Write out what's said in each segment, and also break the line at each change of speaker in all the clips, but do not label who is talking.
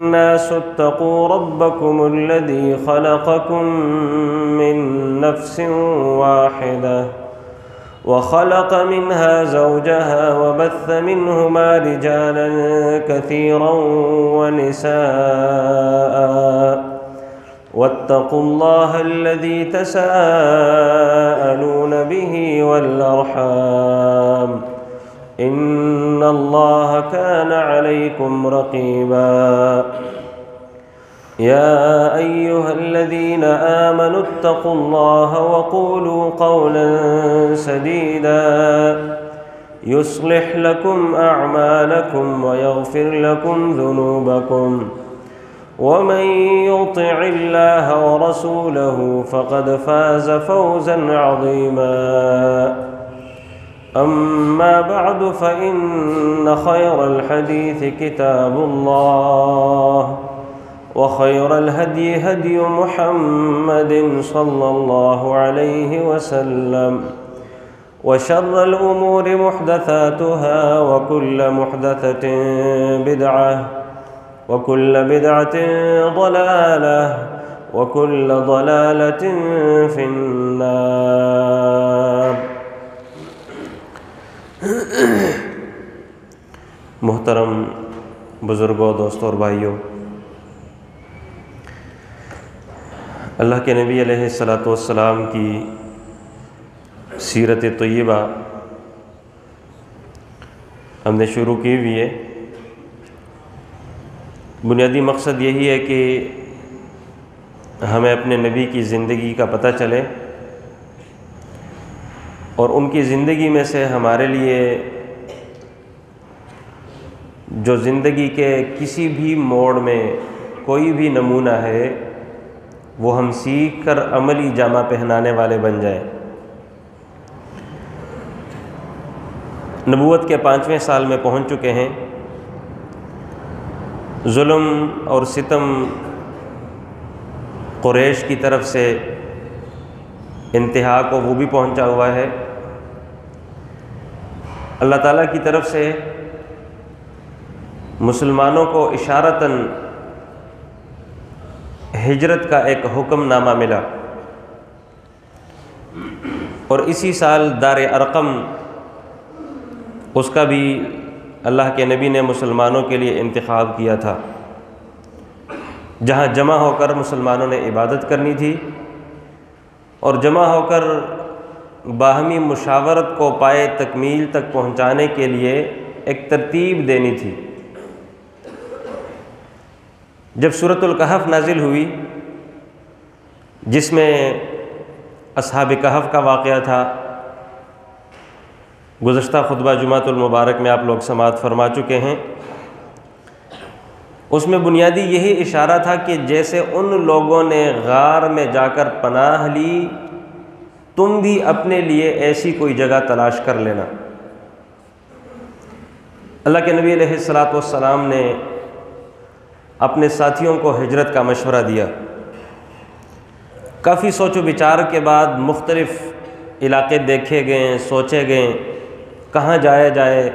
الناس اتقوا ربكم الذي خلقكم من نفس واحدة وخلق منها زوجها وبث منهما رجالا كثيرا ونساء واتقوا الله الذي تساءلون به والأرحام إن الله كان عليكم رقيبا يا أيها الذين آمنوا اتقوا الله وقولوا قولا سديدا يصلح لكم أعمالكم ويغفر لكم ذنوبكم ومن يطع الله ورسوله فقد فاز فوزا عظيما أما بعد فإن خير الحديث كتاب الله وخير الهدي هدي محمد صلى الله عليه وسلم وشر الأمور محدثاتها وكل محدثة بدعة وكل بدعة ضلالة وكل ضلالة في النار۔ محترم بزرگوں، دوستوں اور بھائیوں، اللہ کے نبی علیہ الصلاۃ والسلام کی سیرت طیبہ ہم نے شروع کی ہوئی ہے۔ بنیادی مقصد یہی ہے کہ ہمیں اپنے نبی کی زندگی کا پتہ چلے اور ان کی زندگی میں سے ہمارے لیے جو زندگی کے کسی بھی موڑ میں کوئی بھی نمونہ ہے وہ ہم سیکھ کر عملی جامہ پہنانے والے بن جائیں۔ نبوت کے 5ویں سال میں پہنچ چکے ہیں۔ ظلم اور ستم قریش کی طرف سے انتہا کو وہ بھی پہنچا ہوا ہے۔ اللہ تعالیٰ کی طرف سے مسلمانوں کو اشارتاً ہجرت کا ایک حکم نامہ ملا، اور اسی سال دار ارقم اس کا بھی اللہ کے نبی نے مسلمانوں کے لیے انتخاب کیا تھا، جہاں جمع ہو کر مسلمانوں نے عبادت کرنی تھی اور جمع ہو کر باہمی مشاورت کو پائے تکمیل تک پہنچانے کے لیے ایک ترتیب دینی تھی۔ جب سورۃ الکہف نازل ہوئی، جس میں اصحاب کہف کا واقعہ تھا، گزشتہ خطبہ جمعۃ المبارک میں آپ لوگ سماعت فرما چکے ہیں، اس میں بنیادی یہی اشارہ تھا کہ جیسے ان لوگوں نے غار میں جا کر پناہ لی، تم بھی اپنے لیے ایسی کوئی جگہ تلاش کر لینا۔ اللہ کے نبی علیہ الصلاۃ والسلام نے اپنے ساتھیوں کو ہجرت کا مشورہ دیا۔ کافی سوچ و بچار کے بعد مختلف علاقے دیکھے گئے، سوچے گئے کہاں جایا جائے،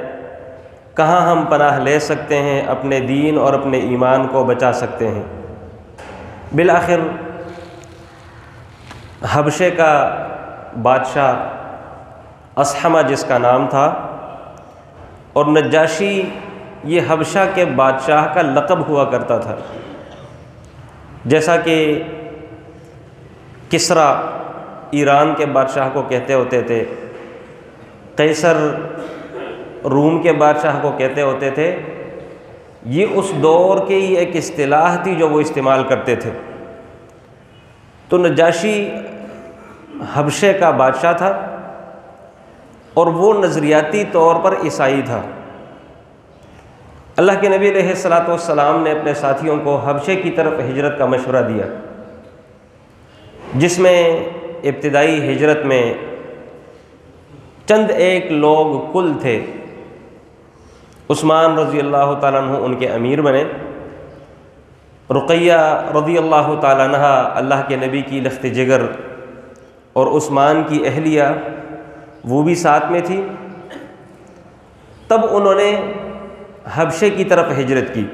کہاں ہم پناہ لے سکتے ہیں، اپنے دین اور اپنے ایمان کو بچا سکتے ہیں۔ بالآخر حبشے کا بادشاہ اصحمہ جس کا نام تھا، اور نجاشی یہ حبشہ کے بادشاہ کا لقب ہوا کرتا تھا، جیسا کہ کسریٰ ایران کے بادشاہ کو کہتے ہوتے تھے، قیصر روم کے بادشاہ کو کہتے ہوتے تھے۔ یہ اس دور کی ایک اصطلاح تھی جو وہ استعمال کرتے تھے۔ تو نجاشی حبشے کا بادشاہ تھا اور وہ نظریاتی طور پر عیسائی تھا۔ اللہ کے نبی علیہ الصلاۃ والسلام نے اپنے ساتھیوں کو حبشے کی طرف ہجرت کا مشورہ دیا، جس میں ابتدائی ہجرت میں چند ایک لوگ کل تھے۔ عثمان رضی اللہ تعالیٰ عنہ ان کے امیر بنے، رقیہ رضی اللہ تعالیٰ عنہ اللہ کے نبی کی لخت جگر اور عثمان کی اہلیہ وہ بھی ساتھ میں تھی۔ تب انہوں نے حبشے کی طرف ہجرت کی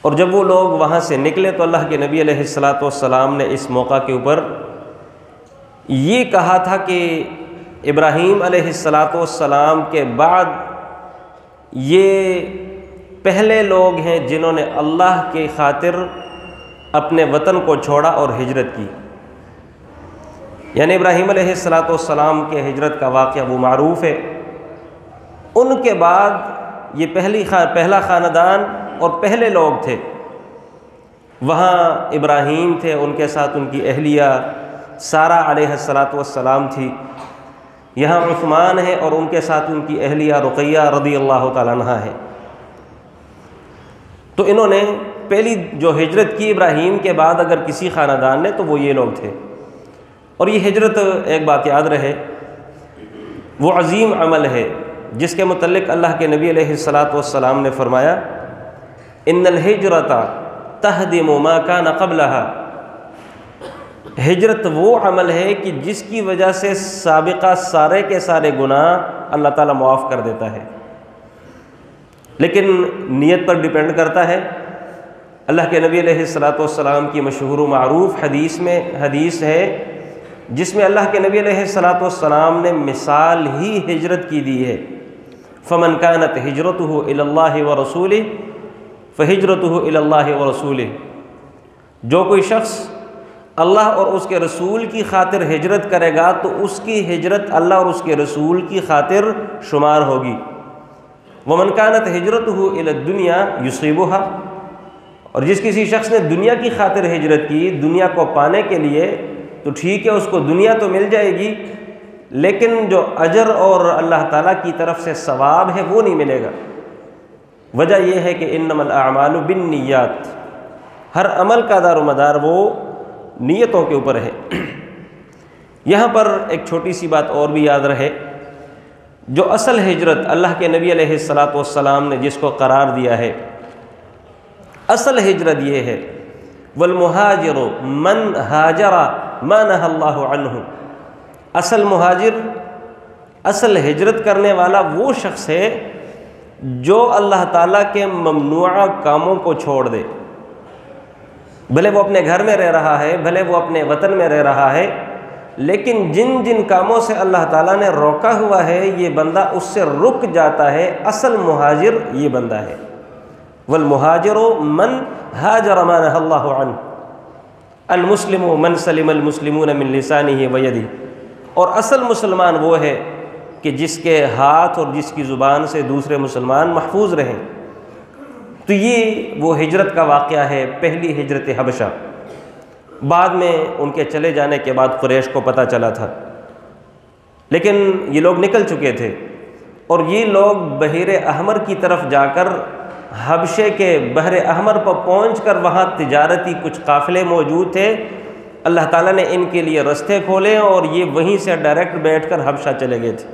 اور جب وہ لوگ وہاں سے نکلے تو اللہ کے نبی علیہ الصلاۃ والسلام نے اس موقع کے اوپر یہ کہا تھا کہ ابراہیم علیہ الصلاۃ والسلام کے بعد یہ پہلے لوگ ہیں جنہوں نے اللہ کی خاطر اپنے وطن کو چھوڑا اور ہجرت کی. یعنی ابراہیم علیہ الصلاۃ والسلام کے ہجرت کا واقعہ وہ معروف ہے. ان کے بعد یہ پہلا خاندان اور پہلے لوگ تھے. وہاں ابراہیم تھے، ان کے ساتھ ان کی اہلیہ سارہ علیہ الصلاۃ والسلام تھی. یہاں عثمان ہے اور ان کے ساتھ ان کی اہلیہ رقیہ رضی اللہ تعالیٰ عنہا ہے. تو انہوں نے پہلی جو ہجرت کی ابراہیم کے بعد اگر کسی خاندان نے تو وہ یہ لوگ تھے. اور یہ ہجرت ایک بات یاد رہے وہ عظیم عمل ہے جس کے متعلق اللہ کے نبی علیہ الصلاۃ والسلام نے فرمایا ان الہجرۃ تہدم ما کان قبلها. ہجرت وہ عمل ہے کہ جس کی وجہ سے سابقہ سارے کے سارے گناہ اللہ تعالیٰ معاف کر دیتا ہے، لیکن نیت پر ڈیپینڈ کرتا ہے. اللہ کے نبی علیہ الصلاۃ والسلام کی مشہور و معروف حدیث ہے جس میں اللہ کے نبی علیہ الصلاۃ والسلام نے مثال ہی ہجرت کی دی ہے. فمن كانت ہجرته الى اللہ ورسولہ فہجرته الى اللہ ورسولہ. جو کوئی شخص اللہ اور اس کے رسول کی خاطر ہجرت کرے گا تو اس کی ہجرت اللہ اور اس کے رسول کی خاطر شمار ہوگی. ومن كانت ہجرته الى الدنیا یصیبها. اور جس کسی شخص نے دنیا کی خاطر ہجرت کی، دنیا کو پانے کے لیے، تو ٹھیک ہے اس کو دنیا تو مل جائے گی لیکن جو اجر اور اللہ تعالیٰ کی طرف سے ثواب ہے وہ نہیں ملے گا. وجہ یہ ہے کہ انما الاعمال بالنیات. ہر عمل کا دار و مدار وہ نیتوں کے اوپر ہے. یہاں پر ایک چھوٹی سی بات اور بھی یاد رہے، جو اصل ہجرت اللہ کے نبی علیہ الصلاۃ والسلام نے جس کو قرار دیا ہے، اصل ہجرت یہ ہے والمہاجر من ہاجر ما نہى اللہ عنہ. اصل مہاجر، اصل ہجرت کرنے والا وہ شخص ہے جو اللہ تعالیٰ کے ممنوعہ کاموں کو چھوڑ دے. بھلے وہ اپنے گھر میں رہ رہا ہے، بھلے وہ اپنے وطن میں رہ رہا ہے، لیکن جن جن کاموں سے اللہ تعالیٰ نے روکا ہوا ہے یہ بندہ اس سے رک جاتا ہے. اصل مہاجر یہ بندہ ہے. والمہاجر من ہاجر ما نہى اللہ عنہ. المسلم من سلم المسلمون من لسانہ ویدہ. اور اصل مسلمان وہ ہے کہ جس کے ہاتھ اور جس کی زبان سے دوسرے مسلمان محفوظ رہیں. تو یہ وہ ہجرت کا واقعہ ہے، پہلی ہجرت حبشہ. بعد میں ان کے چلے جانے کے بعد قریش کو پتہ چلا تھا، لیکن یہ لوگ نکل چکے تھے اور یہ لوگ بحیر احمر کی طرف جا کر حبشے کے بحر احمر پر پہنچ کر وہاں تجارتی کچھ قافلے موجود تھے. اللہ تعالیٰ نے ان کے لیے رستے کھولے اور یہ وہیں سے ڈائریکٹ بیٹھ کر حبشہ چلے گئے تھے.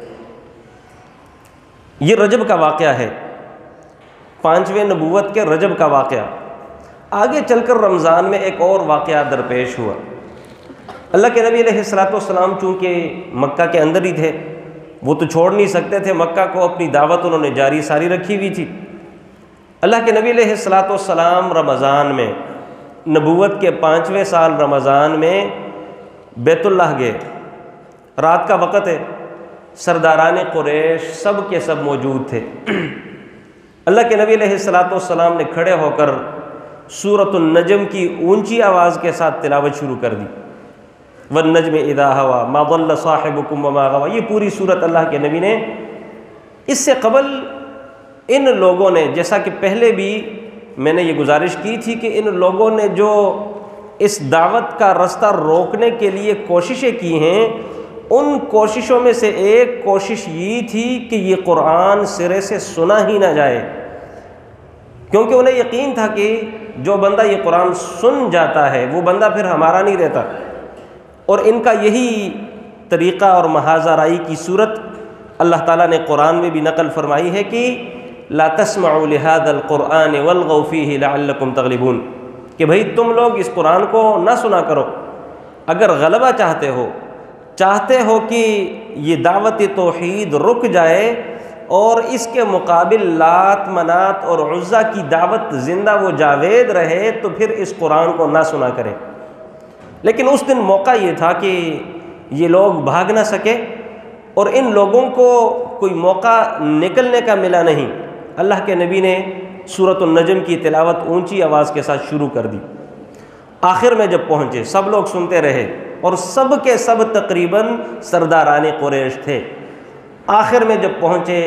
یہ رجب کا واقعہ ہے، 5ویں نبوت کے رجب کا واقعہ. آگے چل کر رمضان میں ایک اور واقعہ درپیش ہوا. اللہ کے نبی علیہ الصلاۃ والسلام چونکہ مکہ کے اندر ہی تھے، وہ تو چھوڑ نہیں سکتے تھے مکہ کو، اپنی دعوت انہوں نے جاری ساری رکھی ہوئی تھی. اللہ کے نبی علیہ الصلاۃ والسلام رمضان میں، نبوت کے 5ویں سال رمضان میں بیت اللہ گئے. رات کا وقت ہے، سرداران قریش سب کے سب موجود تھے. اللہ کے نبی علیہ الصلاۃ والسلام نے کھڑے ہو کر سورۃ النجم کی اونچی آواز کے ساتھ تلاوت شروع کر دی. والنجم اذا ہوا ما ضل صاحبکم وما غوی. یہ پوری سورت اللہ کے نبی نے، اس سے قبل ان لوگوں نے، جیسا کہ پہلے بھی میں نے یہ گزارش کی تھی کہ ان لوگوں نے جو اس دعوت کا رستہ روکنے کے لیے کوششیں کی ہیں، ان کوششوں میں سے ایک کوشش یہ تھی کہ یہ قرآن سرے سے سنا ہی نہ جائے، کیونکہ انہیں یقین تھا کہ جو بندہ یہ قرآن سن جاتا ہے وہ بندہ پھر ہمارا نہیں رہتا. اور ان کا یہی طریقہ اور محاذ آرائی کی صورت اللہ تعالیٰ نے قرآن میں بھی نقل فرمائی ہے کہ لا تسمعوا لهذا القرآن والغوا فيه لعلكم تغلبون، کہ بھئی تم لوگ اس قرآن کو نہ سنا کرو اگر غلبہ چاہتے ہو کہ یہ دعوت توحید رک جائے اور اس کے مقابل لات منات اور عزا کی دعوت زندہ و جاوید رہے تو پھر اس قرآن کو نہ سنا کریں۔ لیکن اس دن موقع یہ تھا کہ یہ لوگ بھاگ نہ سکے اور ان لوگوں کو کوئی موقع نکلنے کا ملا نہیں۔ اللہ کے نبی نے سورۃ النجم کی تلاوت اونچی آواز کے ساتھ شروع کر دی۔ آخر میں جب پہنچے سب لوگ سنتے رہے اور سب کے سب تقریباً سرداران قریش تھے۔ آخر میں جب پہنچے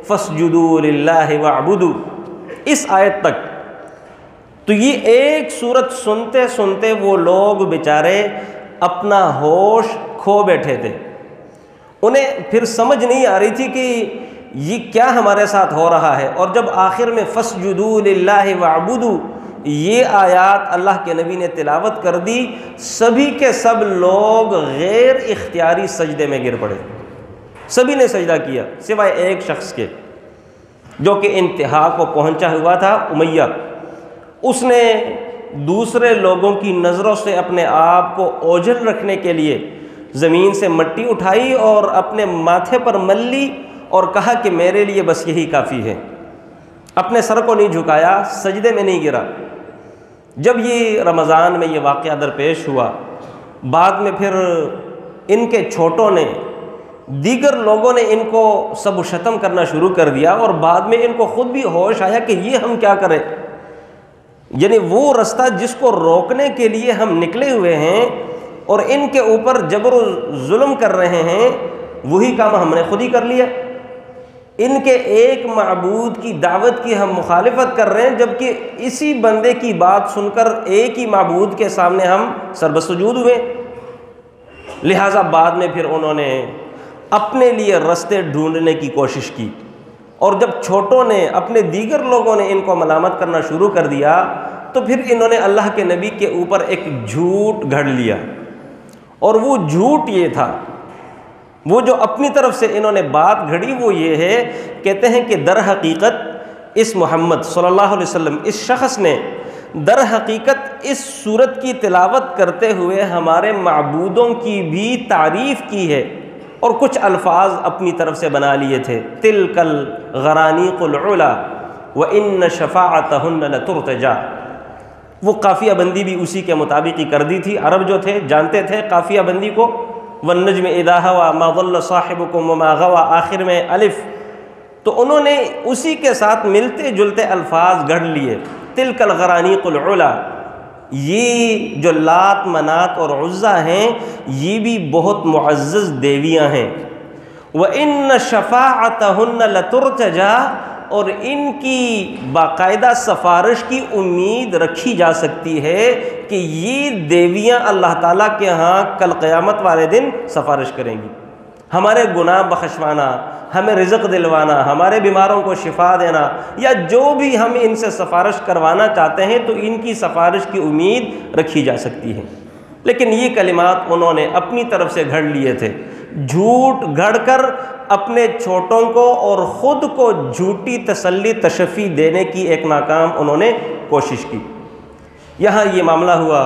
فَاسْجُدُوا لِلَّهِ وَاعْبُدُوا اس آیت تک، تو یہ ایک سورت سنتے سنتے وہ لوگ بیچارے اپنا ہوش کھو بیٹھے تھے۔ انہیں پھر سمجھ نہیں آ رہی تھی کہ یہ کیا ہمارے ساتھ ہو رہا ہے۔ اور جب آخر میں فَاسْجُدُوا لِلَّهِ وَاعْبُدُوا یہ آیات اللہ کے نبی نے تلاوت کر دی، سبھی کے سب لوگ غیر اختیاری سجدے میں گر پڑے۔ سبھی نے سجدہ کیا سوائے ایک شخص کے جو کہ انتہا کو پہنچا ہوا تھا، امیہ۔ اس نے دوسرے لوگوں کی نظروں سے اپنے آپ کو اوجھل رکھنے کے لیے زمین سے مٹی اٹھائی اور اپنے ماتھے پر مل لی اور کہا کہ میرے لیے بس یہی کافی ہے۔ اپنے سر کو نہیں جھکایا، سجدے میں نہیں گرا۔ جب یہ رمضان میں یہ واقعہ درپیش ہوا، بعد میں پھر ان کے چھوٹوں نے، دیگر لوگوں نے ان کو سب و شتم کرنا شروع کر دیا، اور بعد میں ان کو خود بھی ہوش آیا کہ یہ ہم کیا کریں، یعنی وہ رستہ جس کو روکنے کے لیے ہم نکلے ہوئے ہیں اور ان کے اوپر جبر و ظلم کر رہے ہیں، وہی کام ہم نے خود ہی کر لیا۔ ان کے ایک معبود کی دعوت کی ہم مخالفت کر رہے ہیں، جبکہ اسی بندے کی بات سن کر ایک ہی معبود کے سامنے ہم سربسجود ہوئے۔ لہٰذا بعد میں پھر انہوں نے اپنے لیے رستے ڈھونڈنے کی کوشش کی، اور جب چھوٹوں نے، اپنے دیگر لوگوں نے ان کو ملامت کرنا شروع کر دیا، تو پھر انہوں نے اللہ کے نبی کے اوپر ایک جھوٹ گھڑ لیا۔ اور وہ جھوٹ یہ تھا، وہ جو اپنی طرف سے انہوں نے بات گھڑی وہ یہ ہے، کہتے ہیں کہ در حقیقت اس محمد صلی اللہ علیہ وسلم، اس شخص نے در حقیقت اس سورت کی تلاوت کرتے ہوئے ہمارے معبودوں کی بھی تعریف کی ہے اور کچھ الفاظ اپنی طرف سے بنا لیے تھے۔ تِلْكَ الْغَرَانِيقُ الْعُلَا وَإِنَّ شَفَاعَتَهُنَّ لَتُرْتَجَىٰ وہ قافیہ بندی بھی اسی کے مطابق ہی کر دی تھی۔ عرب جو تھے جانتے تھے قافیہ بندی کو، وَالنَّجْمِ إِذَا هَوَىٰ مَا ضَلَّ صَاحِبُكُمْ وَمَا غَوَىٰ آخر میں الف، تو انہوں نے اسی کے ساتھ ملتے جلتے الفاظ گھڑ لیے۔ تِلْكَ الْغَرَانِيقُ الْعُلَا یہ جو لات منات اور عزا ہیں یہ بھی بہت معزز دیویاں ہیں۔ وَإِنَّ شَفَاعَتَهُنَّ لَتُرْتَجَىٰ اور ان کی باقاعدہ سفارش کی امید رکھی جا سکتی ہے کہ یہ دیویاں اللہ تعالیٰ کے ہاں کل قیامت والے دن سفارش کریں گی، ہمارے گناہ بخشوانا، ہمیں رزق دلوانا، ہمارے بیماروں کو شفا دینا، یا جو بھی ہم ان سے سفارش کروانا چاہتے ہیں تو ان کی سفارش کی امید رکھی جا سکتی ہے۔ لیکن یہ کلمات انہوں نے اپنی طرف سے گھڑ لیے تھے، جھوٹ گھڑ کر اپنے چھوٹوں کو اور خود کو جھوٹی تسلی تشفی دینے کی ایک ناکام انہوں نے کوشش کی۔ یہاں یہ معاملہ ہوا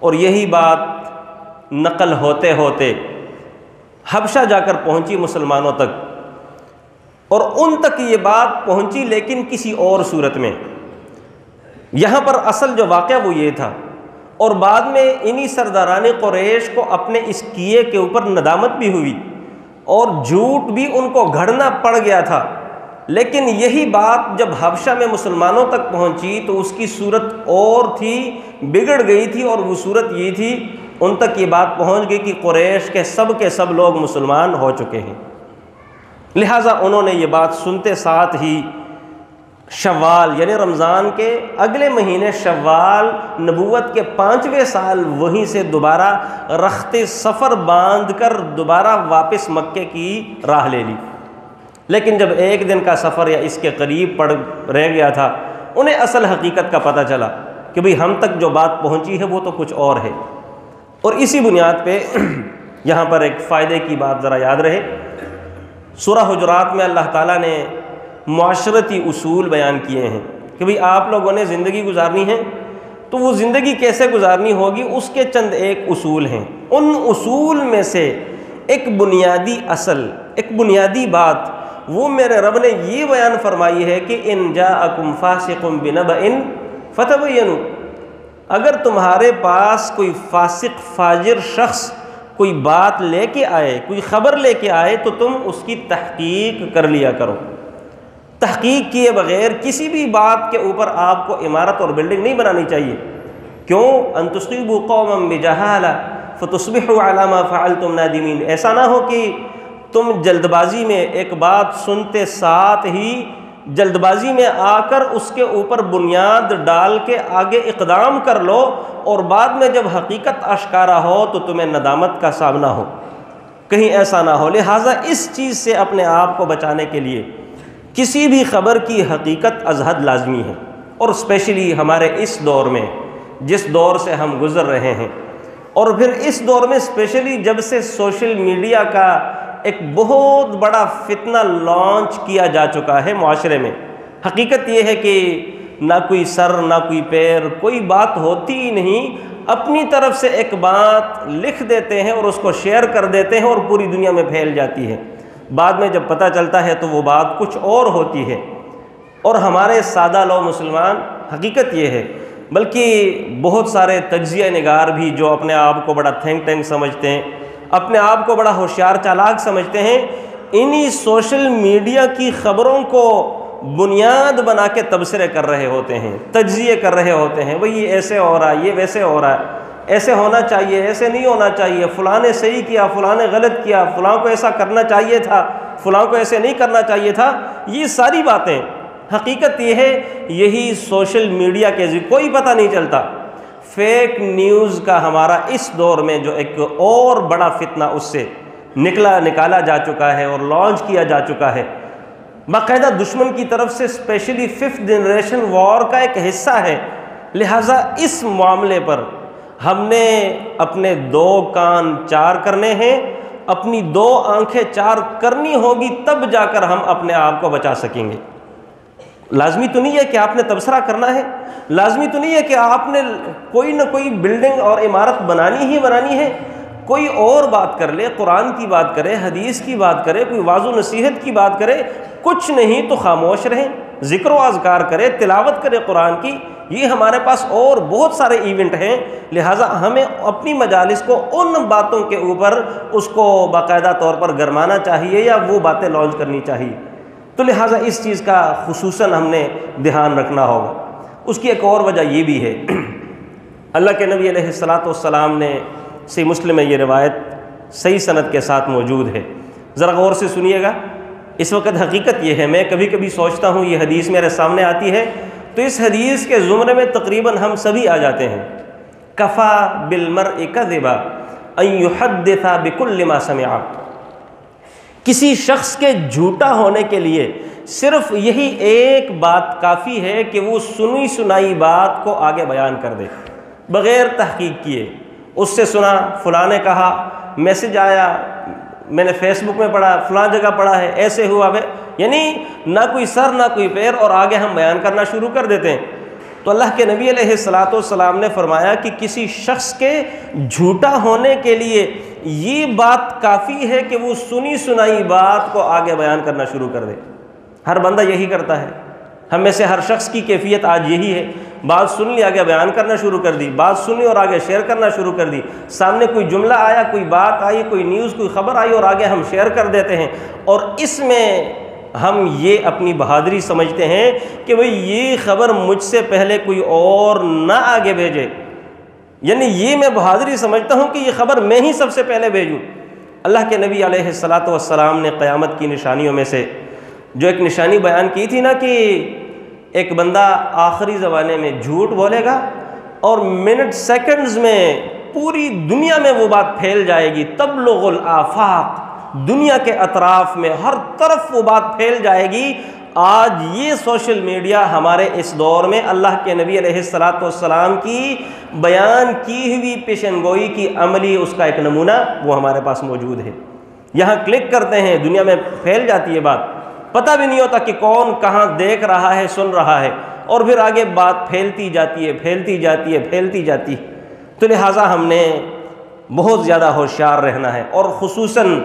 اور یہی بات نقل ہوتے ہوتے حبشہ جا کر پہنچی مسلمانوں تک، اور ان تک یہ بات پہنچی لیکن کسی اور صورت میں۔ یہاں پر اصل جو واقعہ وہ یہ تھا، اور بعد میں انہی سرداران قریش کو اپنے اس کیے کے اوپر ندامت بھی ہوئی اور جھوٹ بھی ان کو گھڑنا پڑ گیا تھا، لیکن یہی بات جب حبشہ میں مسلمانوں تک پہنچی تو اس کی صورت اور تھی، بگڑ گئی تھی، اور وہ صورت یہ تھی، ان تک یہ بات پہنچ گئی کہ قریش کے سب لوگ مسلمان ہو چکے ہیں۔ لہٰذا انہوں نے یہ بات سنتے ساتھ ہی شوال یعنی رمضان کے اگلے مہینے شوال نبوت کے 5ویں سال وہیں سے دوبارہ رخت سفر باندھ کر دوبارہ واپس مکے کی راہ لے لی۔ لیکن جب ایک دن کا سفر یا اس کے قریب پڑ رہ گیا تھا، انہیں اصل حقیقت کا پتہ چلا کہ بھئی ہم تک جو بات پہنچی ہے وہ تو کچھ اور ہے۔ اور اسی بنیاد پہ یہاں پر ایک فائدے کی بات ذرا یاد رہے، سورہ حجرات میں اللہ تعالیٰ نے معاشرتی اصول بیان کیے ہیں کہ بھئی آپ لوگوں نے زندگی گزارنی ہے تو وہ زندگی کیسے گزارنی ہوگی، اس کے چند ایک اصول ہیں۔ ان اصول میں سے ایک بنیادی اصل، ایک بنیادی بات وہ میرے رب نے یہ بیان فرمائی ہے کہ ان جاءکم فاسق بنبأ فتبینوا، اگر تمہارے پاس کوئی فاسق فاجر شخص کوئی بات لے کے آئے، کوئی خبر لے کے آئے، تو تم اس کی تحقیق کر لیا کرو۔ تحقیق کیے بغیر کسی بھی بات کے اوپر آپ کو عمارت اور بلڈنگ نہیں بنانی چاہیے۔ کیوں؟ ان تصیبوا قوما بجہالہ فتصبحوا علی ما فعلتم نادمین، ایسا نہ ہو کہ تم جلد بازی میں ایک بات سنتے ساتھ ہی جلد بازی میں آ کر اس کے اوپر بنیاد ڈال کے آگے اقدام کر لو، اور بعد میں جب حقیقت آشکارا ہو تو تمہیں ندامت کا سامنا ہو، کہیں ایسا نہ ہو۔ لہٰذا اس چیز سے اپنے آپ کو بچانے کے لیے کسی بھی خبر کی حقیقت از حد لازمی ہے، اور اسپیشلی ہمارے اس دور میں جس دور سے ہم گزر رہے ہیں، اور پھر اس دور میں اسپیشلی جب سے سوشل میڈیا کا ایک بہت بڑا فتنہ لانچ کیا جا چکا ہے معاشرے میں۔ حقیقت یہ ہے کہ نہ کوئی سر نہ کوئی پیر، کوئی بات ہوتی ہی نہیں، اپنی طرف سے ایک بات لکھ دیتے ہیں اور اس کو شیئر کر دیتے ہیں اور پوری دنیا میں پھیل جاتی ہے۔ بعد میں جب پتہ چلتا ہے تو وہ بات کچھ اور ہوتی ہے۔ اور ہمارے سادہ لو مسلمان، حقیقت یہ ہے، بلکہ بہت سارے تجزیہ نگار بھی جو اپنے آپ کو بڑا تھنک ٹینک سمجھتے ہیں، اپنے آپ کو بڑا ہوشیار چالاک سمجھتے ہیں، انہی سوشل میڈیا کی خبروں کو بنیاد بنا کے تبصرے کر رہے ہوتے ہیں، تجزیے کر رہے ہوتے ہیں، بھئی یہ ایسے ہو رہا ہے، یہ ویسے ہو رہا ہے، ایسے ہونا چاہیے، ایسے نہیں ہونا چاہیے، فلاں نے صحیح کیا، فلاں نے غلط کیا، فلاں کو ایسا کرنا چاہیے تھا، فلاں کو ایسے نہیں کرنا چاہیے تھا۔ یہ ساری باتیں، حقیقت یہ ہے، یہی سوشل میڈیا کے کوئی پتہ نہیں چلتا۔ فیک نیوز کا ہمارا اس دور میں جو ایک اور بڑا فتنہ اس سے نکالا جا چکا ہے اور لانچ کیا جا چکا ہے، باقاعدہ دشمن کی طرف سے اسپیشلی 5th جنریشن وار کا ایک حصہ ہے۔ لہٰذا اس معاملے پر ہم نے اپنے 2 کان 4 کرنے ہیں، اپنی 2 آنکھیں 4 کرنی ہوگی، تب جا کر ہم اپنے آپ کو بچا سکیں گے۔ لازمی تو نہیں ہے کہ آپ نے تبصرہ کرنا ہے، لازمی تو نہیں ہے کہ آپ نے کوئی نہ کوئی بلڈنگ اور عمارت بنانی ہے، کوئی اور بات کر لے، قرآن کی بات کرے، حدیث کی بات کرے، کوئی واعظ و نصیحت کی بات کرے، کچھ نہیں تو خاموش رہیں، ذکر و اذکار کرے، تلاوت کرے قرآن کی۔ یہ ہمارے پاس اور بہت سارے ایونٹ ہیں، لہٰذا ہمیں اپنی مجالس کو ان باتوں کے اوپر اس کو باقاعدہ طور پر گرمانا چاہیے یا وہ باتیں لانچ کرنی چاہیے۔ تو لہٰذا اس چیز کا خصوصاً ہم نے دھیان رکھنا ہوگا۔ اس کی ایک اور وجہ یہ بھی ہے، اللہ کے نبی علیہ الصلاۃ والسلام نے، صحیح مسلم میں یہ روایت صحیح سند کے ساتھ موجود ہے، ذرا غور سے سنیے گا۔ اس وقت حقیقت یہ ہے، میں کبھی کبھی سوچتا ہوں یہ حدیث میرے سامنے آتی ہے تو اس حدیث کے زمرے میں تقریباً ہم سبھی آ جاتے ہیں۔ کفا بالمرء کذبا ان یحدث بکل ما سمع، کسی شخص کے جھوٹا ہونے کے لیے صرف یہی ایک بات کافی ہے کہ وہ سنی سنائی بات کو آگے بیان کر دے بغیر تحقیق کیے۔ اس سے سنا، فلاں نے کہا، میسج آیا، میں نے فیس بک میں پڑھا، فلاں جگہ پڑھا ہے، ایسے ہوا، یعنی نہ کوئی سر نہ کوئی پیر، اور آگے ہم بیان کرنا شروع کر دیتے ہیں۔ تو اللہ کے نبی علیہ الصلاۃ والسلام نے فرمایا کہ کسی شخص کے جھوٹا ہونے کے لیے یہ بات کافی ہے کہ وہ سنی سنائی بات کو آگے بیان کرنا شروع کر دے۔ ہر بندہ یہی کرتا ہے، ہم میں سے ہر شخص کی کیفیت آج یہی ہے، بات سن لی آگے بیان کرنا شروع کر دی، بات سنی اور آگے شیئر کرنا شروع کر دی، سامنے کوئی جملہ آیا، کوئی بات آئی، کوئی نیوز، کوئی خبر آئی اور آگے ہم شیئر کر دیتے ہیں، اور اس میں ہم یہ اپنی بہادری سمجھتے ہیں کہ بھئی یہ خبر مجھ سے پہلے کوئی اور نہ آگے بھیجے، یعنی یہ میں بہادری سمجھتا ہوں کہ یہ خبر میں ہی سب سے پہلے بھیجوں۔ اللہ کے نبی علیہ الصلاۃ والسلام نے قیامت کی نشانیوں میں سے جو ایک نشانی بیان کی تھی نا کہ ایک بندہ آخری زمانے میں جھوٹ بولے گا اور منٹ سیکنڈز میں پوری دنیا میں وہ بات پھیل جائے گی، تبلغ الآفاق، دنیا کے اطراف میں ہر طرف وہ بات پھیل جائے گی۔ آج یہ سوشل میڈیا ہمارے اس دور میں اللہ کے نبی علیہ الصلاۃ والسلام کی بیان کی ہوئی پیشن گوئی کی عملی اس کا ایک نمونہ وہ ہمارے پاس موجود ہے۔ یہاں کلک کرتے ہیں، دنیا میں پھیل جاتی ہے بات، پتہ بھی نہیں ہوتا کہ کون کہاں دیکھ رہا ہے، سن رہا ہے، اور پھر آگے بات پھیلتی جاتی ہے، پھیلتی جاتی ہے، پھیلتی جاتی ہے۔ تو لہٰذا ہم نے بہت زیادہ ہوشیار رہنا ہے، اور خصوصاً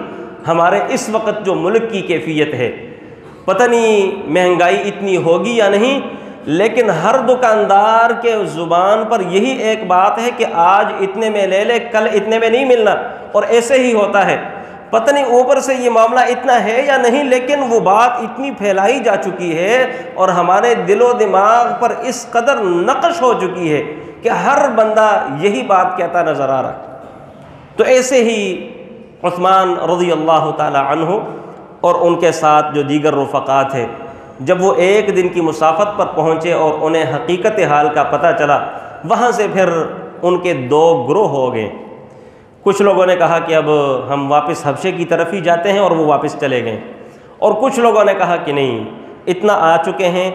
ہمارے اس وقت جو ملک کی کیفیت ہے، پتہ نہیں مہنگائی اتنی ہوگی یا نہیں، لیکن ہر دکاندار کے زبان پر یہی ایک بات ہے کہ آج اتنے میں لے لے، کل اتنے میں نہیں ملنا، اور ایسے ہی ہوتا ہے۔ پتہ نہیں اوپر سے یہ معاملہ اتنا ہے یا نہیں، لیکن وہ بات اتنی پھیلائی جا چکی ہے اور ہمارے دل و دماغ پر اس قدر نقش ہو چکی ہے کہ ہر بندہ یہی بات کہتا نظر آ رہا ہے۔ تو ایسے ہی عثمان رضی اللہ تعالی عنہ اور ان کے ساتھ جو دیگر رفقا تھے، جب وہ ایک دن کی مسافت پر پہنچے اور انہیں حقیقت حال کا پتہ چلا، وہاں سے پھر ان کے دو گروہ ہو گئے۔ کچھ لوگوں نے کہا کہ اب ہم واپس حبشے کی طرف ہی جاتے ہیں، اور وہ واپس چلے گئے، اور کچھ لوگوں نے کہا کہ نہیں، اتنا آ چکے ہیں،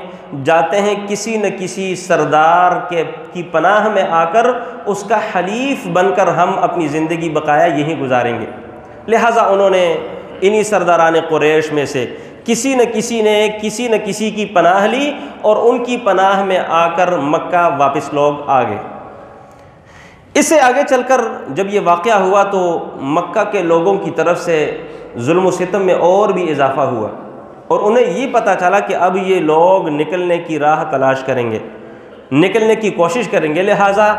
جاتے ہیں کسی نہ کسی سردار کی پناہ میں آ کر اس کا حلیف بن کر ہم اپنی زندگی بقایا یہیں گزاریں گے۔ لہٰذا انہوں نے انہی سرداران قریش میں سے کسی نہ کسی کی پناہ لی، اور ان کی پناہ میں آ کر مکہ واپس لوگ آ گئے۔ اس سے آگے چل کر جب یہ واقعہ ہوا تو مکہ کے لوگوں کی طرف سے ظلم و ستم میں اور بھی اضافہ ہوا، اور انہیں یہ پتہ چلا کہ اب یہ لوگ نکلنے کی راہ تلاش کریں گے، نکلنے کی کوشش کریں گے، لہٰذا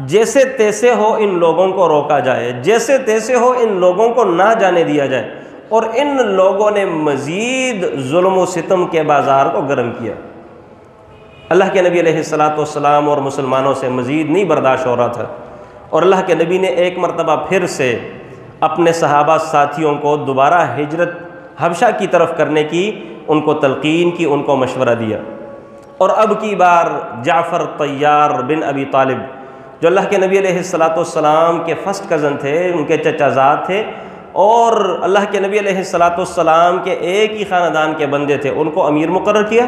جیسے تیسے ہو ان لوگوں کو روکا جائے، جیسے تیسے ہو ان لوگوں کو نہ جانے دیا جائے۔ اور ان لوگوں نے مزید ظلم و ستم کے بازار کو گرم کیا۔ اللہ کے نبی علیہ السلام اور مسلمانوں سے مزید نہیں برداشت ہو رہا تھا، اور اللہ کے نبی نے ایک مرتبہ پھر سے اپنے صحابہ ساتھیوں کو دوبارہ ہجرت حبشہ کی طرف کرنے کی ان کو تلقین کی، ان کو مشورہ دیا۔ اور اب کی بار جعفر طیار بن ابی طالب، جو اللہ کے نبی علیہ السلام کے فرسٹ کزن تھے، ان کے چچا زاد تھے، اور اللہ کے نبی علیہ السلام کے ایک ہی خاندان کے بندے تھے، ان کو امیر مقرر کیا۔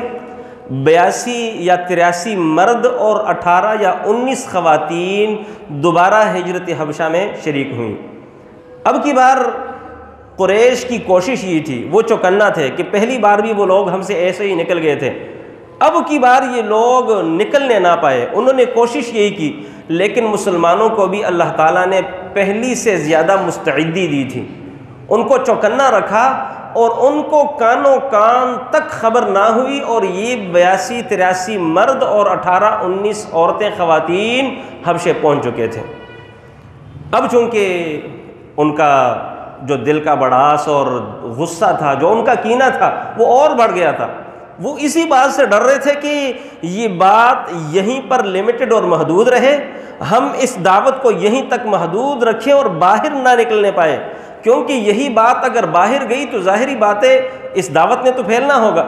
82 یا 83 مرد اور 18 یا 19 خواتین دوبارہ ہجرت حبشہ میں شریک ہوئیں۔ اب کی بار قریش کی کوشش یہ تھی، وہ چوکنا تھے کہ پہلی بار بھی وہ لوگ ہم سے ایسے ہی نکل گئے تھے، اب کی بار یہ لوگ نکلنے نہ پائے۔ انہوں نے کوشش یہی کی، لیکن مسلمانوں کو بھی اللہ تعالیٰ نے پہلی سے زیادہ مستعدی دی تھی، ان کو چوکنا رکھا، اور ان کو کانوں کان تک خبر نہ ہوئی، اور یہ 82 83 مرد اور 18 19 عورتیں خواتین حبشے پہنچ چکے تھے۔ اب چونکہ ان کا جو دل کا بڑاس اور غصہ تھا، جو ان کا کینہ تھا، وہ اور بڑھ گیا تھا۔ وہ اسی بات سے ڈر رہے تھے کہ یہ بات یہیں پر لمیٹڈ اور محدود رہے، ہم اس دعوت کو یہیں تک محدود رکھیں اور باہر نہ نکلنے پائے، کیونکہ یہی بات اگر باہر گئی تو ظاہری باتیں اس دعوت نے تو پھیلنا ہوگا،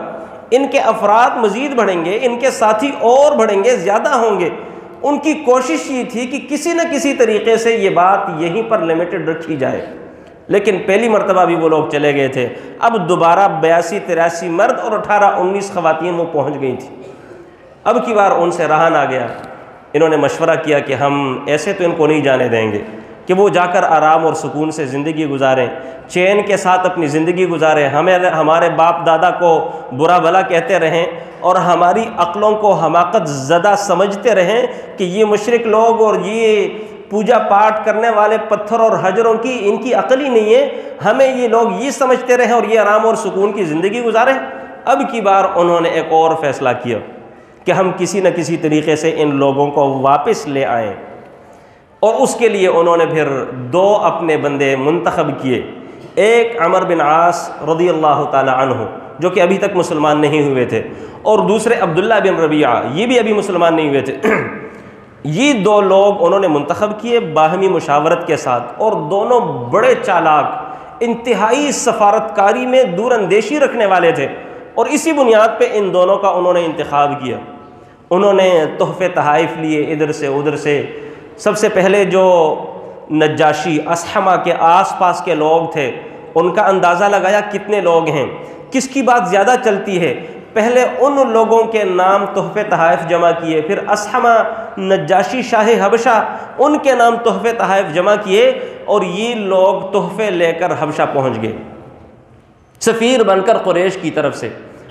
ان کے افراد مزید بڑھیں گے، ان کے ساتھی اور بڑھیں گے، زیادہ ہوں گے۔ ان کی کوشش یہ تھی کہ کسی نہ کسی طریقے سے یہ بات یہیں پر لمیٹڈ رکھی جائے، لیکن پہلی مرتبہ بھی وہ لوگ چلے گئے تھے، اب دوبارہ 82 83 مرد اور 18 19 خواتین وہ پہنچ گئی تھی۔ اب کی بار ان سے رہا نہ گیا، انہوں نے مشورہ کیا کہ ہم ایسے تو ان کو نہیں جانے دیں گے کہ وہ جا کر آرام اور سکون سے زندگی گزاریں، چین کے ساتھ اپنی زندگی گزاریں، ہمارے باپ دادا کو برا بھلا کہتے رہیں اور ہماری عقلوں کو حماقت زدہ سمجھتے رہیں کہ یہ مشرک لوگ اور یہ پوجا پاٹ کرنے والے پتھر اور حجروں کی ان کی عقل ہی نہیں ہے، ہمیں یہ لوگ یہ سمجھتے رہیں اور یہ آرام اور سکون کی زندگی گزاریں۔ اب کی بار انہوں نے ایک اور فیصلہ کیا کہ ہم کسی نہ کسی طریقے سے ان لوگوں کو واپس لے آئیں، اور اس کے لیے انہوں نے پھر 2 اپنے بندے منتخب کیے، ایک عمر بن عاص رضی اللہ تعالی عنہ جو کہ ابھی تک مسلمان نہیں ہوئے تھے، اور دوسرے عبداللہ بن ربیعہ، یہ بھی ابھی مسلمان نہیں ہوئے تھے۔ یہ 2 لوگ انہوں نے منتخب کیے باہمی مشاورت کے ساتھ، اور دونوں بڑے چالاک، انتہائی سفارتکاری میں دور اندیشی رکھنے والے تھے، اور اسی بنیاد پہ ان دونوں کا انہوں نے انتخاب کیا۔ انہوں نے تحفے تحائف لیے ادھر سے ادھر سے۔ سب سے پہلے جو نجاشی اصحمہ کے آس پاس کے لوگ تھے ان کا اندازہ لگایا کتنے لوگ ہیں، کس کی بات زیادہ چلتی ہے، پہلے ان لوگوں کے نام تحفے تحائف جمع کیے، پھر اصحمہ نجاشی شاہ حبشہ ان کے نام تحفے تحائف جمع کیے، اور یہ لوگ تحفے لے کر حبشہ پہنچ گئے سفیر بن کر قریش کی طرف سے۔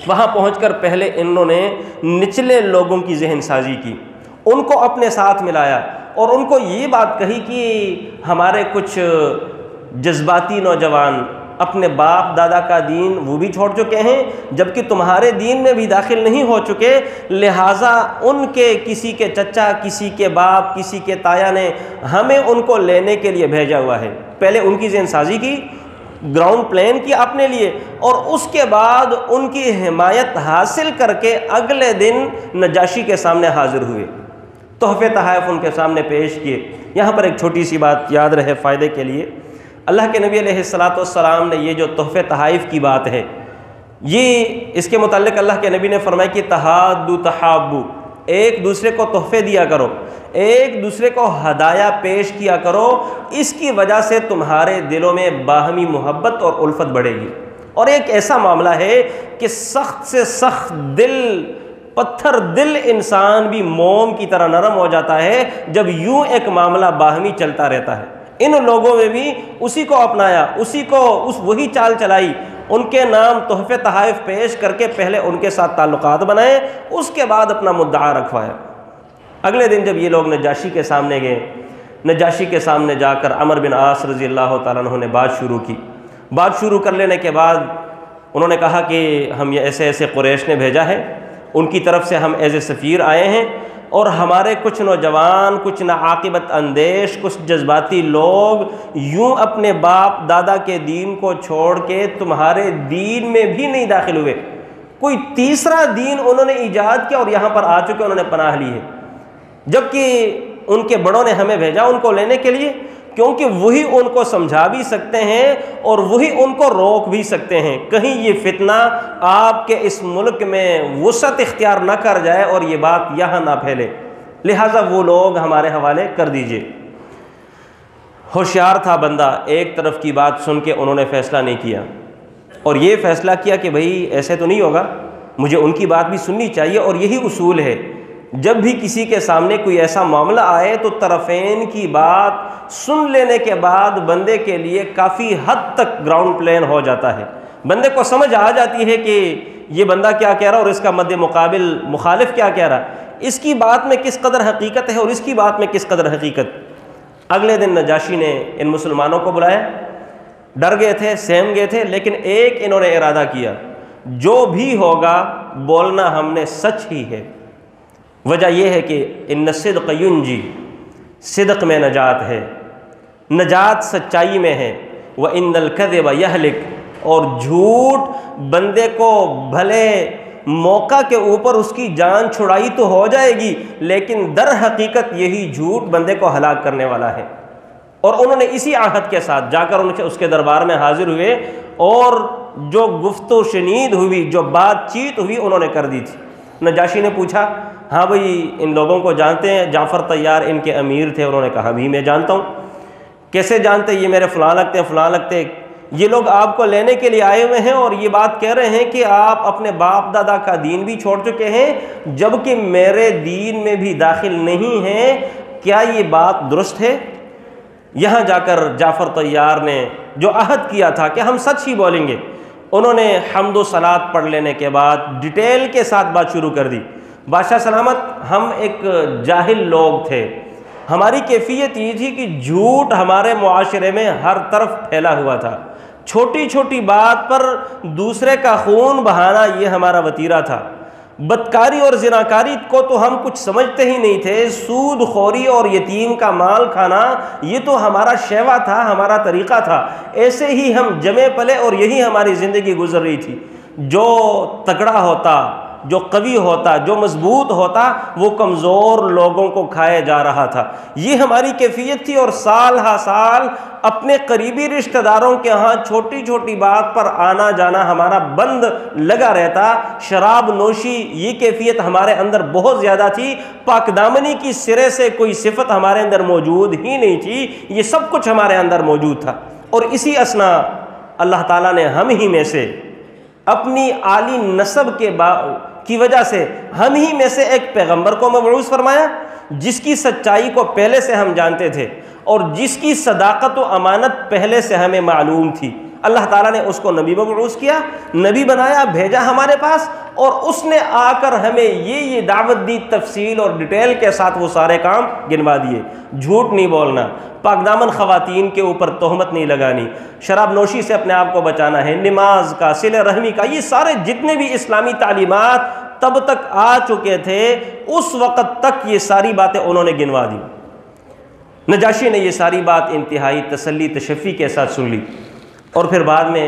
وہاں پہنچ کر پہلے انہوں نے نچلے لوگوں کی ذہن سازی کی، ان کو اپنے ساتھ ملایا، اور ان کو یہ بات کہی کہ ہمارے کچھ جذباتی نوجوان اپنے باپ دادا کا دین وہ بھی چھوڑ چکے ہیں، جبکہ تمہارے دین میں بھی داخل نہیں ہو چکے، لہٰذا ان کے کسی کے چچا، کسی کے باپ، کسی کے تایا نے ہمیں ان کو لینے کے لیے بھیجا ہوا ہے۔ پہلے ان کی ذہن سازی کی، گراؤنڈ پلان کی اپنے لیے، اور اس کے بعد ان کی حمایت حاصل کر کے اگلے دن نجاشی کے سامنے حاضر ہوئے، تحفے تحائف ان کے سامنے پیش کیے۔ یہاں پر ایک چھوٹی سی بات یاد رہے فائدے کے لیے، اللہ کے نبی علیہ السلام نے یہ جو تحفے تحائف کی بات ہے، یہ اس کے متعلق اللہ کے نبی نے فرمایا کہ تحادوا تحابوا، ایک دوسرے کو تحفے دیا کرو، ایک دوسرے کو ہدایہ پیش کیا کرو، اس کی وجہ سے تمہارے دلوں میں باہمی محبت اور الفت بڑھے گی۔ اور ایک ایسا معاملہ ہے کہ سخت سے سخت دل، پتھر دل انسان بھی موم کی طرح نرم ہو جاتا ہے جب یوں ایک معاملہ باہمی چلتا رہتا ہے۔ ان لوگوں میں بھی اسی کو اپنایا، وہی چال چلائی، ان کے نام تحفے تحائف پیش کر کے پہلے ان کے ساتھ تعلقات بنائے، اس کے بعد اپنا مدعا رکھوایا۔ اگلے دن جب یہ لوگ نجاشی کے سامنے گئے، نجاشی کے سامنے جا کر عمر بن عاص رضی اللہ تعالیٰ عنہ نے بات شروع کی۔ بات شروع کر لینے کے بعد انہوں نے کہا کہ ہم یہ ایسے ایسے قریش نے بھیجا ہے، ان کی طرف سے ہم ایز اے سفیر آئے ہیں، اور ہمارے کچھ نوجوان، کچھ ناعاقبت اندیش، کچھ جذباتی لوگ یوں اپنے باپ دادا کے دین کو چھوڑ کے تمہارے دین میں بھی نہیں داخل ہوئے، کوئی تیسرا دین انہوں نے ایجاد کیا اور یہاں پر آ چکے، انہوں نے پناہ لی ہے، جبکہ ان کے بڑوں نے ہمیں بھیجا ان کو لینے کے لیے، کیونکہ وہی ان کو سمجھا بھی سکتے ہیں اور وہی ان کو روک بھی سکتے ہیں، کہیں یہ فتنہ آپ کے اس ملک میں وسعت اختیار نہ کر جائے اور یہ بات یہاں نہ پھیلے، لہٰذا وہ لوگ ہمارے حوالے کر دیجئے۔ ہوشیار تھا بندہ، ایک طرف کی بات سن کے انہوں نے فیصلہ نہیں کیا، اور یہ فیصلہ کیا کہ بھئی ایسے تو نہیں ہوگا، مجھے ان کی بات بھی سننی چاہیے، اور یہی اصول ہے، جب بھی کسی کے سامنے کوئی ایسا معاملہ آئے تو طرفین کی بات سن لینے کے بعد بندے کے لیے کافی حد تک گراؤنڈ پلان ہو جاتا ہے، بندے کو سمجھ آ جاتی ہے کہ یہ بندہ کیا کہہ رہا اور اس کا مد مقابل مخالف کیا کہہ رہا، اس کی بات میں کس قدر حقیقت ہے اور اس کی بات میں کس قدر حقیقت۔ اگلے دن نجاشی نے ان مسلمانوں کو بلایا، ڈر گئے تھے، سہم گئے تھے، لیکن ایک انہوں نے ارادہ کیا، جو بھی ہوگا بولنا ہم نے سچ ہی ہے۔ وجہ یہ ہے کہ ان الصدق ینجی، صدق میں نجات ہے، نجات سچائی میں ہے، وَإِنَّ الْكَذِبَ يَهْلِكُ، اور جھوٹ بندے کو بھلے موقع کے اوپر اس کی جان چھڑائی تو ہو جائے گی، لیکن در حقیقت یہی جھوٹ بندے کو ہلاک کرنے والا ہے۔ اور انہوں نے اسی عہد کے ساتھ جا کر اس کے دربار میں حاضر ہوئے، اور جو گفت و شنید ہوئی، جو بات چیت ہوئی، انہوں نے کر دی تھی۔ نجاشی نے پوچھا، ہاں بھئی ان لوگوں کو جانتے ہیں؟ جعفر طیار ان کے امیر تھے، انہوں نے کہا بھی میں جانتا ہوں۔ کیسے جانتے؟ یہ میرے فلاں لگتے ہیں، فلاں لگتے ہیں، یہ لوگ آپ کو لینے کے لیے آئے ہوئے ہیں اور یہ بات کہہ رہے ہیں کہ آپ اپنے باپ دادا کا دین بھی چھوڑ چکے ہیں جبکہ میرے دین میں بھی داخل نہیں ہیں، کیا یہ بات درست ہے؟ یہاں جا کر جعفر طیار نے جو عہد کیا تھا کہ ہم سچ ہی بولیں گے، انہوں نے حمد و صلات پڑھ لینے کے بعد ڈیٹیل کے ساتھ بات شروع کر دی۔ بادشاہ سلامت، ہم ایک جاہل لوگ تھے، ہماری کیفیت یہ تھی کہ جھوٹ ہمارے معاشرے میں ہر طرف پھیلا ہوا تھا، چھوٹی چھوٹی بات پر دوسرے کا خون بہانا یہ ہمارا وتیرہ تھا، بدکاری اور زناکاری کو تو ہم کچھ سمجھتے ہی نہیں تھے، سود خوری اور یتیم کا مال کھانا یہ تو ہمارا شیوا تھا، ہمارا طریقہ تھا، ایسے ہی ہم جمے پلے اور یہی ہماری زندگی گزر رہی تھی۔ جو تگڑا ہوتا، جو قوی ہوتا، جو مضبوط ہوتا، وہ کمزور لوگوں کو کھائے جا رہا تھا، یہ ہماری کیفیت تھی، اور سال ہا سال اپنے قریبی رشتہ داروں کے ہاں چھوٹی چھوٹی بات پر آنا جانا ہمارا بند لگا رہتا، شراب نوشی یہ کیفیت ہمارے اندر بہت زیادہ تھی، پاک دامنی کی سرے سے کوئی صفت ہمارے اندر موجود ہی نہیں تھی، یہ سب کچھ ہمارے اندر موجود تھا۔ اور اسی اثنا اللہ تعالیٰ نے ہم ہی میں سے اپنی عالی نسب کی وجہ سے ہم ہی میں سے ایک پیغمبر کو مبعوث فرمایا جس کی سچائی کو پہلے سے ہم جانتے تھے اور جس کی صداقت و امانت پہلے سے ہمیں معلوم تھی۔ اللہ تعالیٰ نے اس کو نبی مبعوث کیا، نبی بنایا، بھیجا ہمارے پاس، اور اس نے آ کر ہمیں یہ دعوت دی، تفصیل اور ڈیٹیل کے ساتھ وہ سارے کام گنوا دیے۔ جھوٹ نہیں بولنا، پاک دامن خواتین کے اوپر تہمت نہیں لگانی، شراب نوشی سے اپنے آپ کو بچانا ہے، نماز کا، صلہ رحمی کا، یہ سارے جتنے بھی اسلامی تعلیمات تب تک آ چکے تھے، اس وقت تک یہ ساری باتیں انہوں نے گنوا دی۔ نجاشی نے یہ ساری بات انتہائی تسلی تشفی کے ساتھ سن لی، اور پھر بعد میں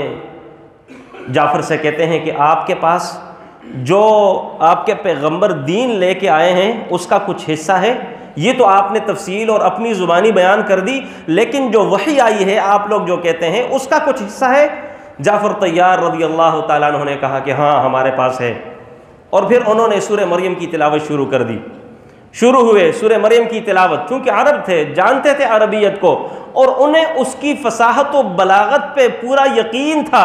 جعفر سے کہتے ہیں کہ آپ کے پاس جو آپ کے پیغمبر دین لے کے آئے ہیں اس کا کچھ حصہ ہے، یہ تو آپ نے تفصیل اور اپنی زبانی بیان کر دی، لیکن جو وحی آئی ہے آپ لوگ جو کہتے ہیں اس کا کچھ حصہ ہے؟ جعفر طیار رضی اللہ تعالیٰ عنہ نے کہا کہ ہاں ہمارے پاس ہے، اور پھر انہوں نے سورہ مریم کی تلاوت شروع کر دی۔ شروع ہوئے سورہ مریم کی تلاوت، کیونکہ عرب تھے، جانتے تھے عربیت کو، اور انہیں اس کی فصاحت و بلاغت پہ پورا یقین تھا،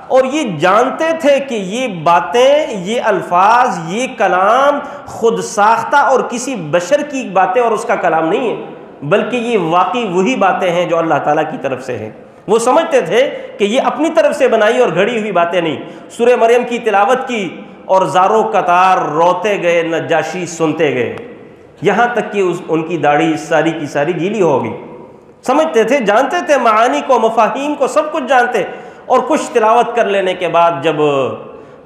اور یہ جانتے تھے کہ یہ باتیں، یہ الفاظ، یہ کلام خود ساختہ اور کسی بشر کی باتیں اور اس کا کلام نہیں ہے، بلکہ یہ واقعی وہی باتیں ہیں جو اللہ تعالیٰ کی طرف سے ہیں۔ وہ سمجھتے تھے کہ یہ اپنی طرف سے بنائی اور گھڑی ہوئی باتیں نہیں۔ سورہ مریم کی تلاوت کی اور زارو قطار روتے گئے، نجاشی سنتے گئے، یہاں تک کہ ان کی داڑھی ساری کی ساری گیلی ہو گئی۔ سمجھتے تھے، جانتے تھے معانی کو، مفاہیم کو، سب کچھ جانتے، اور کچھ تلاوت کر لینے کے بعد جب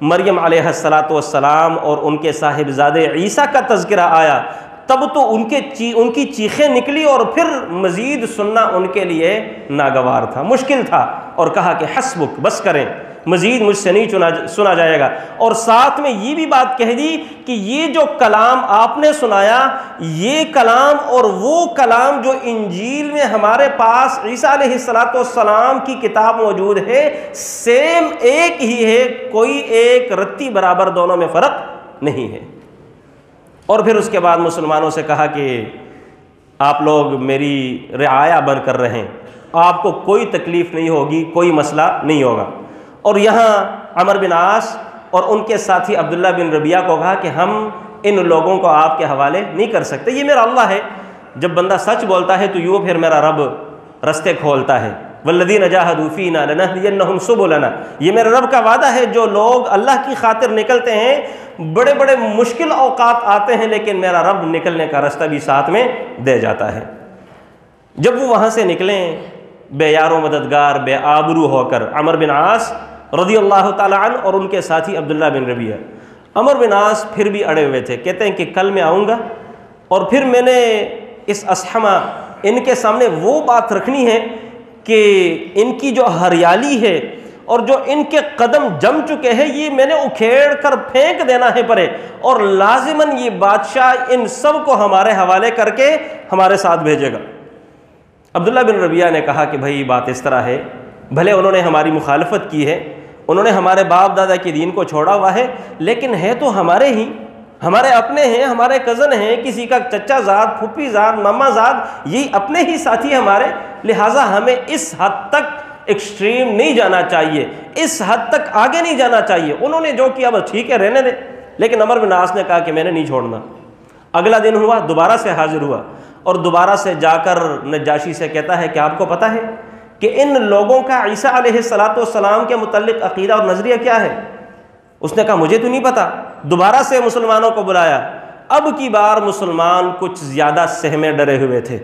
مریم علیہ السلام اور ان کے صاحبزادے عیسیٰ کا تذکرہ آیا، تب تو ان کی چیخیں نکلی، اور پھر مزید سننا ان کے لیے ناگوار تھا، مشکل تھا، اور کہا کہ حسبک، بس کریں، مزید مجھ سے نہیں سنا جائے گا۔ اور ساتھ میں یہ بھی بات کہہ دی کہ یہ جو کلام آپ نے سنایا، یہ کلام اور وہ کلام جو انجیل میں ہمارے پاس عیسیٰ علیہ السلام کی کتاب موجود ہے، سیم ایک ہی ہے، کوئی ایک رتی برابر دونوں میں فرق نہیں ہے۔ اور پھر اس کے بعد مسلمانوں سے کہا کہ آپ لوگ میری رعایا بن کر رہیں، آپ کو کوئی تکلیف نہیں ہوگی، کوئی مسئلہ نہیں ہوگا۔ اور یہاں عمر بن عاص اور ان کے ساتھی عبداللہ بن ربیہ کو کہا کہ ہم ان لوگوں کو آپ کے حوالے نہیں کر سکتے، یہ میرا اللہ ہے، جب بندہ سچ بولتا ہے تو یوں پھر میرا رب رستے کھولتا ہے، والذین جاہدوا فینا لنہدینہم سبلنا، یہ میرے رب کا وعدہ ہے، جو لوگ اللہ کی خاطر نکلتے ہیں، بڑے بڑے مشکل اوقات آتے ہیں لیکن میرا رب نکلنے کا راستہ بھی ساتھ میں دے جاتا ہے۔ جب وہ وہاں سے نکلیں بے یار و مددگار، بے آبرو ہو کر، عمر بن عاص رضی اللہ تعالیٰ عنہ اور ان کے ساتھی عبداللہ بن ربیہ، عمر بن عاص پھر بھی اڑے ہوئے تھے، کہتے ہیں کہ کل میں آؤں گا اور پھر میں نے اس اسحمہ ان کے سامنے وہ بات رکھنی ہے کہ ان کی جو ہریالی ہے اور جو ان کے قدم جم چکے ہیں، یہ میں نے اکھیڑ کر پھینک دینا ہے پرے، اور لازماً یہ بادشاہ ان سب کو ہمارے حوالے کر کے ہمارے ساتھ بھیجے گا۔ عبداللہ بن ربیہ نے کہا کہ بھائی بات اس طرح ہے، بھلے انہوں نے ہماری مخالفت کی ہے، انہوں نے ہمارے باپ دادا کے دین کو چھوڑا ہوا ہے، لیکن ہے تو ہمارے ہی، ہمارے اپنے ہیں، ہمارے کزن ہیں، کسی کا چچا زاد، پھوپھی زاد، ماما زاد، یہ اپنے ہی ساتھی ہمارے، لہٰذا ہمیں اس حد تک ایکسٹریم نہیں جانا چاہیے، اس حد تک آگے نہیں جانا چاہیے۔ انہوں نے جو کیا بس ٹھیک ہے، رہنے دیں، لیکن عمر بن عاص نے کہا کہ میں نے نہیں چھوڑنا۔ اگلا دن ہوا، دوبارہ سے حاضر ہوا، اور دوبارہ سے جا کر نجاشی سے کہتا ہے کہ آپ کو پتہ ہے کہ ان لوگوں کا عیسیٰ علیہ السلام کے متعلق عقیدہ اور نظریہ کیا ہے؟ اس نے کہا مجھے تو نہیں پتہ۔ دوبارہ سے مسلمانوں کو بلایا، اب کی بار مسلمان کچھ زیادہ سہمے ڈرے ہوئے تھے،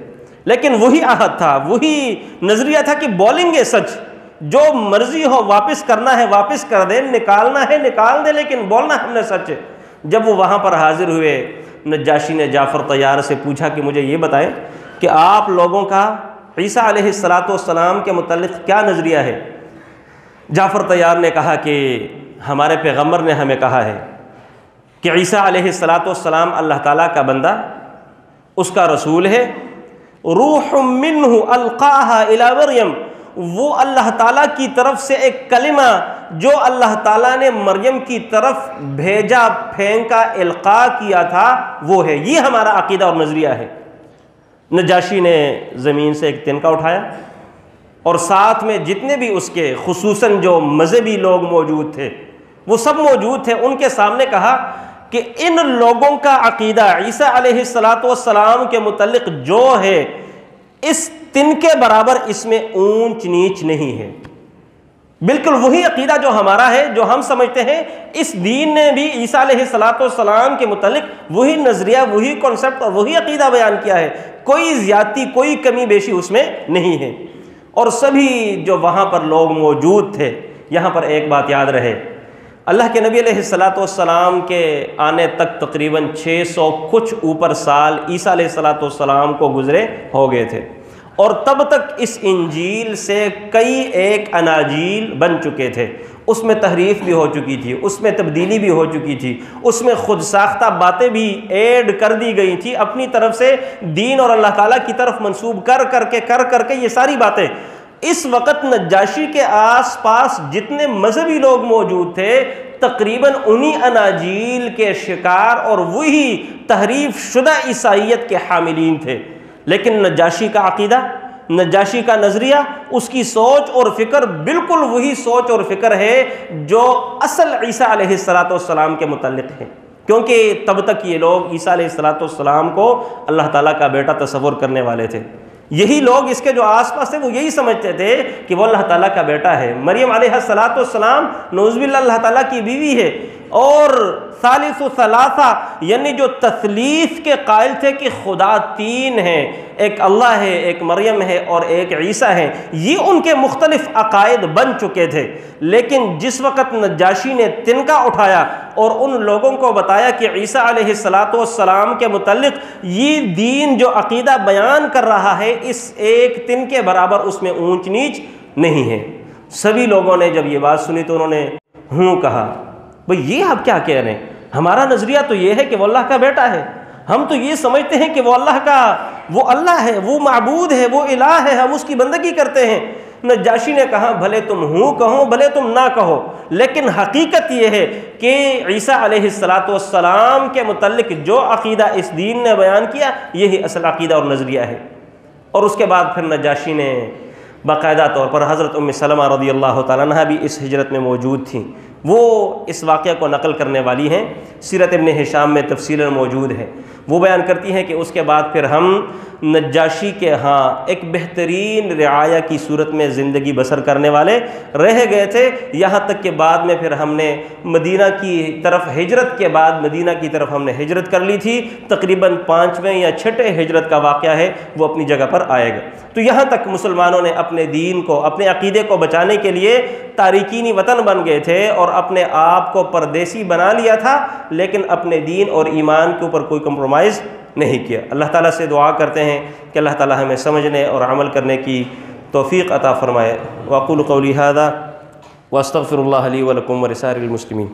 لیکن وہی عہد تھا، وہی نظریہ تھا کہ بولیں گے سچ، جو مرضی ہو واپس کرنا ہے واپس کر دیں، نکالنا ہے نکال دیں، لیکن بولنا ہم نے سچ ہے۔ جب وہ وہاں پر حاضر ہوئے، نجاشی نے جعفر طیار سے پوچھا کہ مجھے یہ بتائیں کہ آپ لوگوں کا عیسیٰ علیہ السلام کے متعلق کیا نظریہ ہے؟ جعفر طیار نے کہا کہ ہمارے پیغمبر نے ہمیں کہا ہے کہ عیسیٰ علیہ السلام اللہ تعالیٰ کا بندہ، اس کا رسول ہے، روح منہ القاہا الی مریم، وہ اللہ تعالیٰ کی طرف سے ایک کلمہ جو اللہ تعالیٰ نے مریم کی طرف بھیجا، پھینکا، القاء کیا تھا، وہ ہے، یہ ہمارا عقیدہ اور نظریہ ہے۔ نجاشی نے زمین سے ایک تنکا اٹھایا، اور ساتھ میں جتنے بھی اس کے خصوصاً جو مذہبی لوگ موجود تھے وہ سب موجود تھے، ان کے سامنے کہا کہ ان لوگوں کا عقیدہ عیسیٰ علیہ السلام کے متعلق جو ہے، اس تنکے برابر اس میں اونچ نیچ نہیں ہے۔ بالکل وہی عقیدہ جو ہمارا ہے، جو ہم سمجھتے ہیں، اس دین نے بھی عیسیٰ علیہ السلام کے متعلق وہی نظریہ، وہی کنسپٹ اور وہی عقیدہ بیان کیا ہے، کوئی زیادتی، کوئی کمی بیشی اس میں نہیں ہے۔ اور سبھی جو وہاں پر لوگ موجود تھے، یہاں پر ایک بات یاد رہے، اللہ کے نبی علیہ السلام کے آنے تک تقریباً 600 کچھ اوپر سال عیسیٰ علیہ السلام کو گزرے ہو گئے تھے، اور تب تک اس انجیل سے کئی ایک اناجیل بن چکے تھے، اس میں تحریف بھی ہو چکی تھی، اس میں تبدیلی بھی ہو چکی تھی، اس میں خود ساختہ باتیں بھی ایڈ کر دی گئی تھی اپنی طرف سے، دین اور اللہ تعالیٰ کی طرف منسوب کر کے یہ ساری باتیں۔ اس وقت نجاشی کے آس پاس جتنے مذہبی لوگ موجود تھے تقریباً انہی اناجیل کے شکار اور وہی تحریف شدہ عیسائیت کے حاملین تھے، لیکن نجاشی کا عقیدہ، نجاشی کا نظریہ، اس کی سوچ اور فکر بالکل وہی سوچ اور فکر ہے جو اصل عیسیٰ علیہ السلام کے متعلق ہے، کیونکہ تب تک یہ لوگ عیسیٰ علیہ السلام کو اللہ تعالیٰ کا بیٹا تصور کرنے والے تھے۔ یہی لوگ اس کے جو آس پاس تھے وہ یہی سمجھتے تھے کہ وہ اللہ تعالیٰ کا بیٹا ہے۔ مریم علیہ السلام نعوذ باللہ اللہ تعالیٰ کی بیوی ہے، اور ثالث ثلاثہ یعنی جو تثلیث کے قائل تھے کہ خدا تین ہیں، ایک اللہ ہے، ایک مریم ہے اور ایک عیسیٰ ہے، یہ ان کے مختلف عقائد بن چکے تھے۔ لیکن جس وقت نجاشی نے تنکا اٹھایا اور ان لوگوں کو بتایا کہ عیسیٰ علیہ السلام کے متعلق یہ دین جو عقیدہ بیان کر رہا ہے اس ایک تن کے برابر اس میں اونچ نیچ نہیں ہے، سبھی لوگوں نے جب یہ بات سنی تو انہوں نے ہوں کہا، بھئی یہ آپ کیا کہہ رہے ہیں؟ ہمارا نظریہ تو یہ ہے کہ وہ اللہ کا بیٹا ہے، ہم تو یہ سمجھتے ہیں کہ وہ اللہ ہے، وہ معبود ہے، وہ الہ ہے، ہم اس کی بندگی کرتے ہیں۔ نجاشی نے کہا بھلے تم ہوں کہو بھلے تم نہ کہو، لیکن حقیقت یہ ہے کہ عیسیٰ علیہ السلام کے متعلق جو عقیدہ اس دین نے بیان کیا یہی اصل عقیدہ اور نظریہ ہے۔ اور اس کے بعد پھر نجاشی نے باقاعدہ طور پر حضرت ام سلمہ رضی اللہ تعالیٰ عنہا بھی اس ہجرت میں موجود تھیں، وہ اس واقعہ کو نقل کرنے والی ہیں، سیرت ابن ہشام میں تفصیلاً موجود ہے۔ وہ بیان کرتی ہیں کہ اس کے بعد پھر ہم نجاشی کے ہاں ایک بہترین رعایا کی صورت میں زندگی بسر کرنے والے رہ گئے تھے، یہاں تک کہ بعد میں پھر ہم نے مدینہ کی طرف ہجرت کے بعد مدینہ کی طرف ہم نے ہجرت کر لی تھی، تقریباً 5ویں یا 6 ہجرت کا واقعہ ہے، وہ اپنی جگہ پر آئے گا۔ تو یہاں تک مسلمانوں نے اپنے دین کو، اپنے عقیدے کو بچانے کے لیے تارکینی وطن بن گئے تھے اور اپنے آپ کو پردیسی بنا لیا تھا، لیکن اپنے دین اور ایمان کے اوپر کوئی کمپرومائز نہیں کیا۔ اللہ تعالیٰ سے دعا کرتے ہیں کہ اللہ تعالیٰ ہمیں سمجھنے اور عمل کرنے کی توفیق عطا فرمائے۔ واقول قولی ھذا واستغفر اللہ لی ولکم ولسائر المسلمین۔